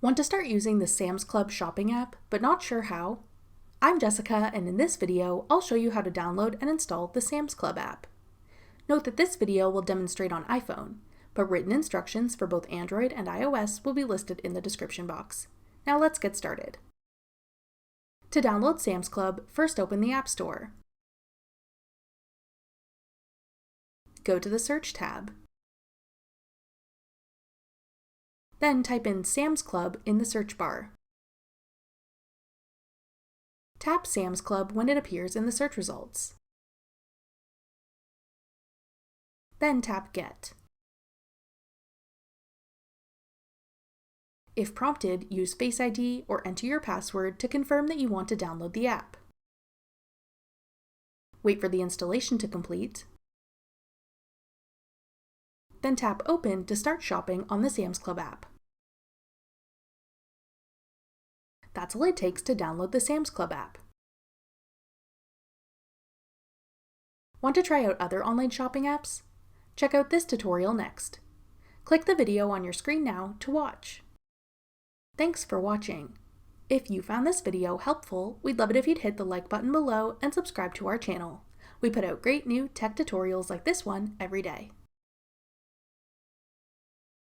Want to start using the Sam's Club shopping app, but not sure how? I'm Jessica, and in this video, I'll show you how to download and install the Sam's Club app. Note that this video will demonstrate on iPhone, but written instructions for both Android and iOS will be listed in the description box. Now let's get started. To download Sam's Club, first open the App Store. Go to the Search tab. Then type in Sam's Club in the search bar. Tap Sam's Club when it appears in the search results. Then tap Get. If prompted, use Face ID or enter your password to confirm that you want to download the app. Wait for the installation to complete. Then tap Open to start shopping on the Sam's Club app. That's all it takes to download the Sam's Club app. Want to try out other online shopping apps? Check out this tutorial next. Click the video on your screen now to watch. Thanks for watching. If you found this video helpful, we'd love it if you'd hit the like button below and subscribe to our channel. We put out great new tech tutorials like this one every day.